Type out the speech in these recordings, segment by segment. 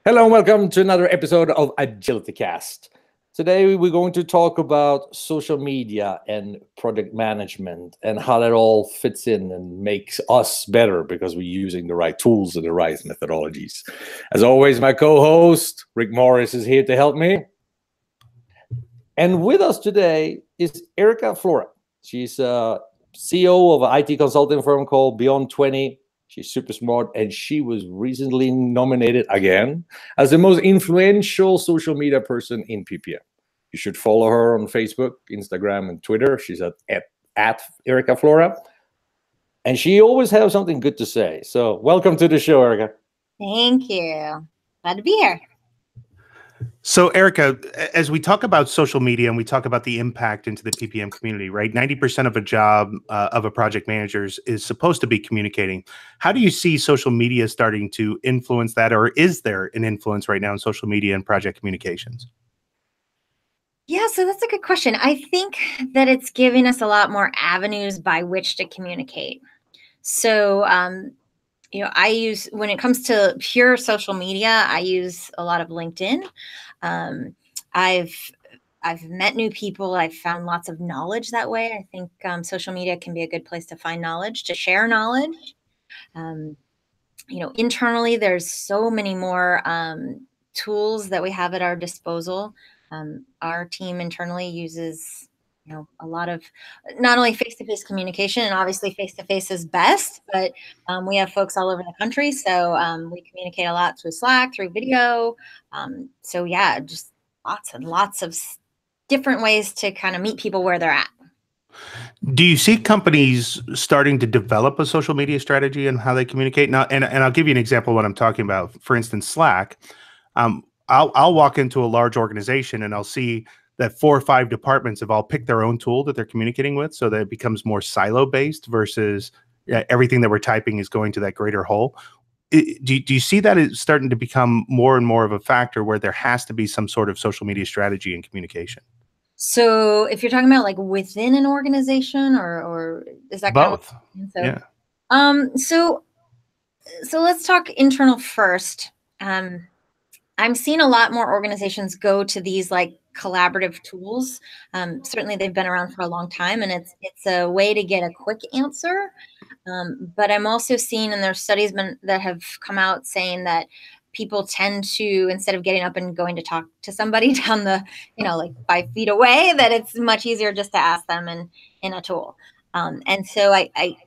Hello and welcome to another episode of AgilityCast. Today we're going to talk about social media and project management and how that all fits in and makes us better because we're using the right tools and the right methodologies. As always, my co-host Rick Morris is here to help me. And with us today is Erica Flora. She's CEO of an IT consulting firm called Beyond 20. She's super smart, and she was recently nominated again as the most influential social media person in PPM. You should follow her on Facebook, Instagram, and Twitter. She's at Erica Flora, and she always has something good to say. So welcome to the show, Erica. Thank you. Glad to be here. So, Erica, as we talk about social media and we talk about the impact into the PPM community, right? 90% of a job of a project manager is supposed to be communicating. How do you see social media starting to influence that, or is there an influence right now in social media and project communications? Yeah, so that's a good question. I think that it's giving us a lot more avenues by which to communicate. So, I use, when it comes to pure social media, I use a lot of LinkedIn. I've met new people. I've found lots of knowledge that way. I think social media can be a good place to find knowledge, to share knowledge. Internally, there's so many more tools that we have at our disposal. Our team internally uses a lot of not only face-to-face communication, and obviously face-to-face is best, but we have folks all over the country. So we communicate a lot through Slack, through video. So yeah, just lots and lots of different ways to kind of meet people where they're at. Do you see companies starting to develop a social media strategy and how they communicate? Now, and I'll give you an example of what I'm talking about. For instance, Slack. I'll walk into a large organization and I'll see that 4 or 5 departments have all picked their own tool that they're communicating with, so that it becomes more silo-based versus everything that we're typing is going to that greater whole. Do you see that it's starting to become more and more of a factor where there has to be some sort of social media strategy and communication? So if you're talking about like within an organization or is that both? Yeah. So let's talk internal first. I'm seeing a lot more organizations go to these like collaborative tools. Certainly they've been around for a long time, and it's a way to get a quick answer. But I'm also seeing, and there's studies that have come out saying that people tend to, instead of getting up and going to talk to somebody down the, like 5 feet away, that it's much easier just to ask them in a tool. And so I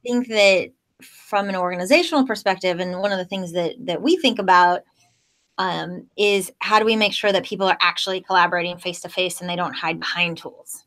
think that from an organizational perspective, and one of the things that we think about is how do we make sure that people are actually collaborating face-to-face and they don't hide behind tools?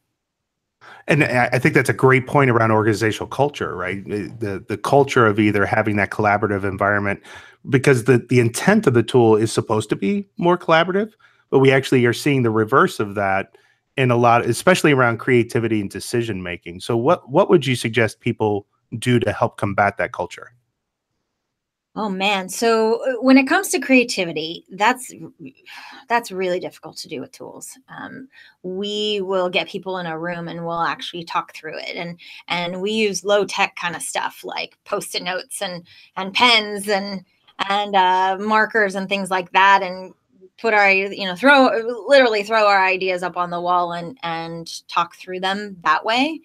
And I think that's a great point around organizational culture, right? The culture of either having that collaborative environment, because the intent of the tool is supposed to be more collaborative, but we actually are seeing the reverse of that in a lot, especially around creativity and decision making. So what would you suggest people do to help combat that culture? Oh man. So when it comes to creativity, that's really difficult to do with tools. We will get people in a room and we'll actually talk through it. And we use low tech kind of stuff like Post-it notes and pens and markers and things like that. And put our, literally throw our ideas up on the wall and talk through them that way.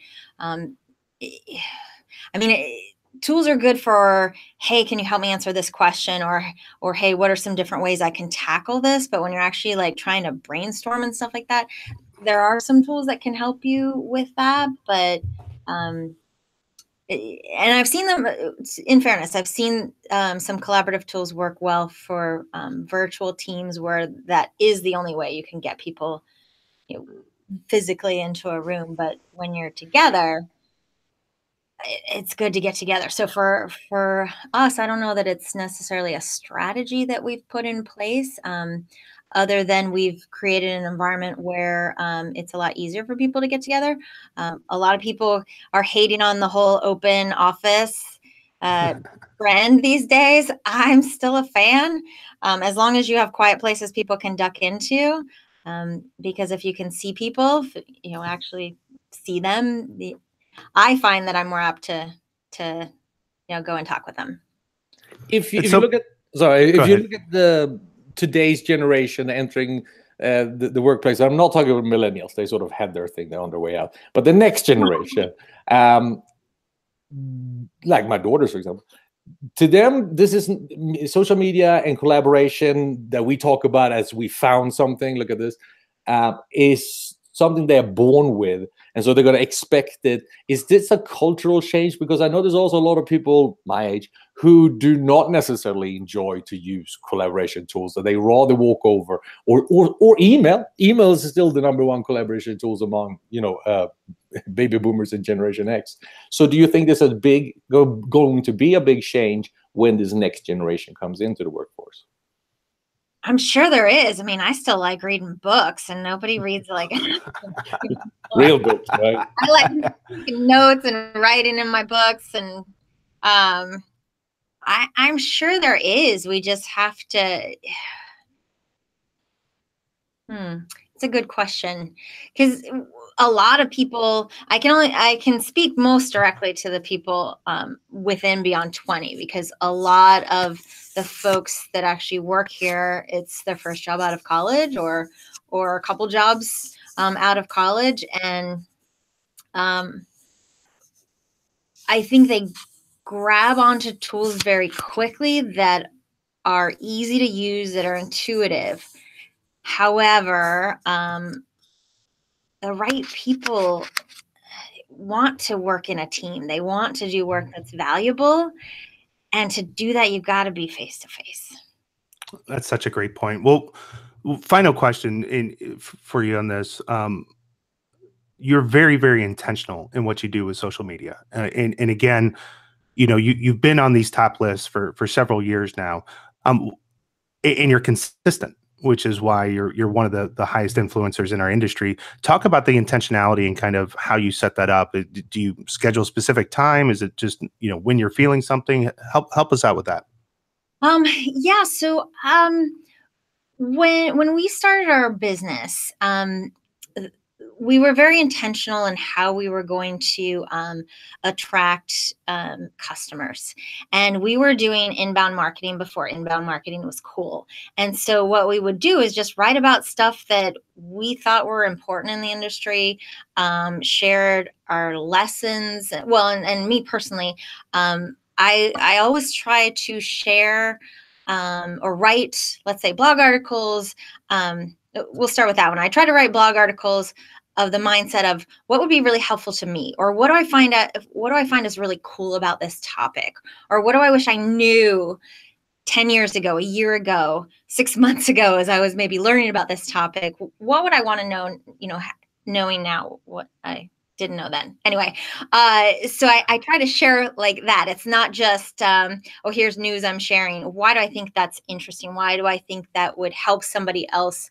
Tools are good for, hey, can you help me answer this question? Or hey, what are some different ways I can tackle this? But when you're actually like trying to brainstorm and stuff like that, there are some tools that can help you with that. But, and I've seen them, in fairness, I've seen some collaborative tools work well for virtual teams where that is the only way you can get people physically into a room. But when you're together, it's good to get together. So for us, I don't know that it's necessarily a strategy that we've put in place, other than we've created an environment where it's a lot easier for people to get together. A lot of people are hating on the whole open office trend these days. I'm still a fan, as long as you have quiet places people can duck into, because if you can see people, actually see them, I find that I'm more apt to go and talk with them. If you look at the today's generation entering the workplace. I'm not talking about millennials; they sort of had their thing; they're on their way out. But the next generation, like my daughters, for example, to them, this is social media and collaboration that we talk about as we found something. Look at this, is something they're born with, and so they're going to expect it. Is this a cultural change? Because I know there's also a lot of people my age who do not necessarily enjoy to use collaboration tools, that they rather walk over or email. Email is still the #1 collaboration tools among baby boomers and Generation X. So do you think this is going to be a big change when this next generation comes into the workforce? I'm sure there is. I mean, I still like reading books, and nobody reads like real books, right? I like taking notes and writing in my books, and I'm sure there is. We just have to. It's a good question, because a lot of people, I can speak most directly to the people within Beyond 20, because a lot of the folks that actually work here, it's their first job out of college or a couple jobs out of college. And I think they grab onto tools very quickly that are easy to use, that are intuitive. However, the right people want to work in a team. They want to do work that's valuable. And to do that, you've got to be face to face. That's such a great point. Well, final question for you on this. You're very, very intentional in what you do with social media. And again, you've been on these top lists for several years now. And you're consistent, which is why you're one of the highest influencers in our industry. Talk about the intentionality and kind of how you set that up. Do you schedule a specific time? Is it just, when you're feeling something? Help us out with that. Yeah. So when we started our business, we were very intentional in how we were going to attract customers. And we were doing inbound marketing before inbound marketing was cool. And so what we would do is just write about stuff that we thought were important in the industry, shared our lessons. Well, and me personally, I always try to share or write, let's say, blog articles. We'll start with that one. I try to write blog articles of the mindset of what would be really helpful to me, or what do I find is really cool about this topic, or what do I wish I knew 10 years ago, a year ago, 6 months ago, as I was maybe learning about this topic. What would I want to know, knowing now what I didn't know then. Anyway, so I try to share like that. It's not just, here's news I'm sharing. Why do I think that's interesting? Why do I think that would help somebody else,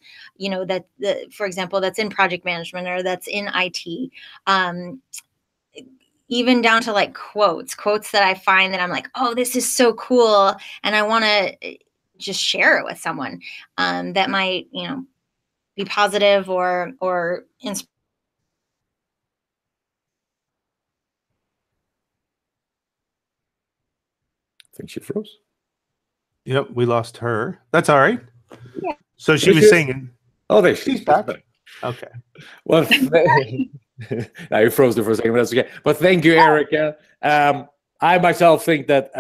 for example, that's in project management or that's in IT, even down to like quotes that I find that I'm like, oh, this is so cool. And I want to just share it with someone that might, be positive or inspire. I think she froze. Yep, we lost her. That's all right. Yeah. So she was singing. Oh, there she's back. Okay. Well, now you froze her for a second, but that's okay. But thank you, Erica. I myself think that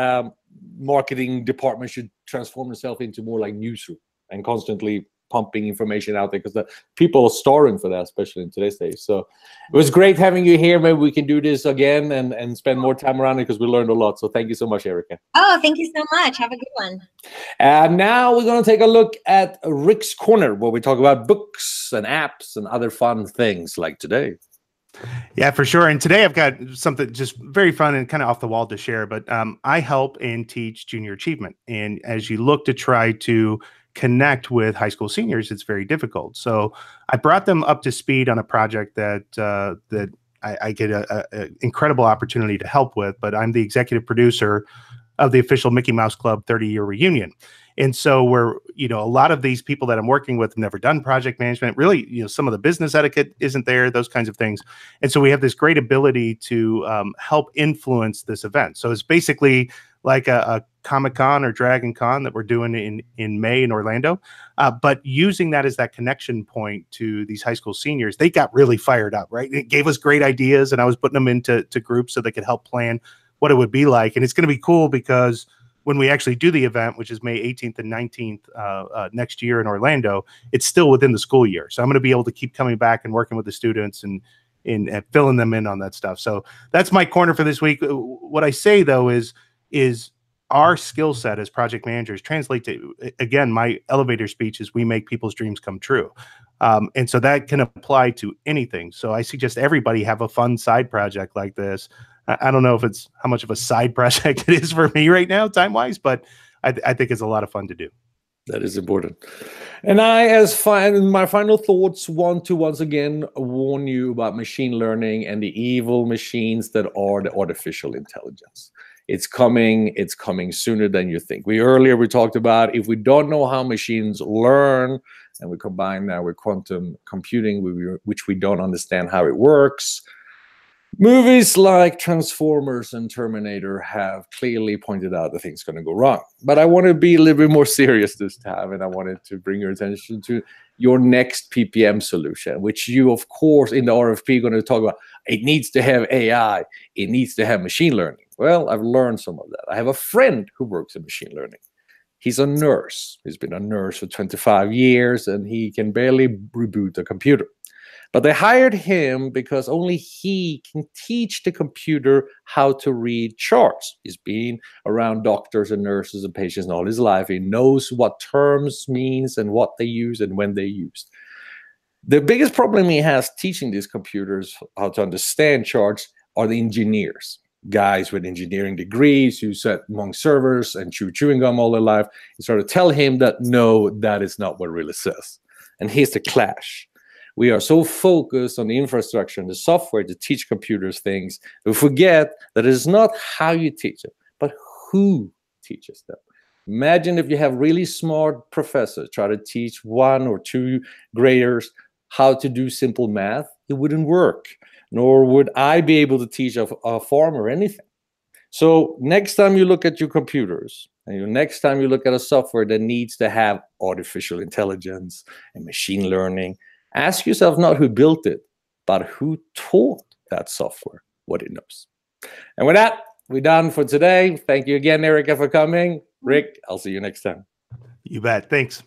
marketing department should transform itself into more like newsroom and constantly pumping information out there, because the people are starving for that, especially in today's days. So it was great having you here. Maybe we can do this again and spend more time around it, because we learned a lot. So thank you so much, Erica. Oh, thank you so much. Have a good one. And now we're going to take a look at Rick's Corner, where we talk about books and apps and other fun things like today. Yeah, for sure. And today I've got something just very fun and kind of off the wall to share. But I help and teach junior achievement. And as you look to try to connect with high school seniors, it's very difficult. So I brought them up to speed on a project that I get an incredible opportunity to help with. But I'm the executive producer of the official Mickey Mouse Club 30-year reunion. And so we're, a lot of these people that I'm working with have never done project management. Really, some of the business etiquette isn't there, those kinds of things. And so we have this great ability to help influence this event. So it's basically like a Comic-Con or Dragon Con that we're doing in May in Orlando. But using that as that connection point to these high school seniors, they got really fired up, right? It gave us great ideas, and I was putting them into groups so they could help plan what it would be like. And it's going to be cool because when we actually do the event, which is May 18th and 19th next year in Orlando, it's still within the school year. So I'm going to be able to keep coming back and working with the students and filling them in on that stuff. So that's my corner for this week. What I say, though, is our skill set as project managers translate to, again, my elevator speech is we make people's dreams come true. And so that can apply to anything. So I suggest everybody have a fun side project like this. I don't know if it's how much of a side project it is for me right now, time-wise, but I think it's a lot of fun to do. That is important. And I, as my final thoughts, want to once again warn you about machine learning and the evil machines that are the artificial intelligence. It's coming sooner than you think. Earlier we talked about if we don't know how machines learn, and we combine that with quantum computing, which we don't understand how it works. Movies like Transformers and Terminator have clearly pointed out that things are going to go wrong. But I want to be a little bit more serious this time, and I wanted to bring your attention to your next PPM solution, which you, of course, in the RFP are going to talk about. It needs to have AI. It needs to have machine learning. Well, I've learned some of that. I have a friend who works in machine learning. He's a nurse. He's been a nurse for 25 years, and he can barely reboot a computer. But they hired him because only he can teach the computer how to read charts. He's been around doctors and nurses and patients all his life. He knows what terms means and what they use and when they used. The biggest problem he has teaching these computers how to understand charts are the engineers. Guys with engineering degrees who sat among servers and chew chewing gum all their life. You sort of tell him that, no, that is not what it really says. And here's the clash. We are so focused on the infrastructure and the software to teach computers things, we forget that it's not how you teach them, but who teaches them. Imagine if you have really smart professors try to teach 1 or 2 graders how to do simple math. It wouldn't work, nor would I be able to teach a farmer anything. So next time you look at your computers, and next time you look at a software that needs to have artificial intelligence and machine learning, ask yourself not who built it, but who taught that software what it knows. And with that, we're done for today. Thank you again, Erica, for coming. Rick, I'll see you next time. You bet. Thanks.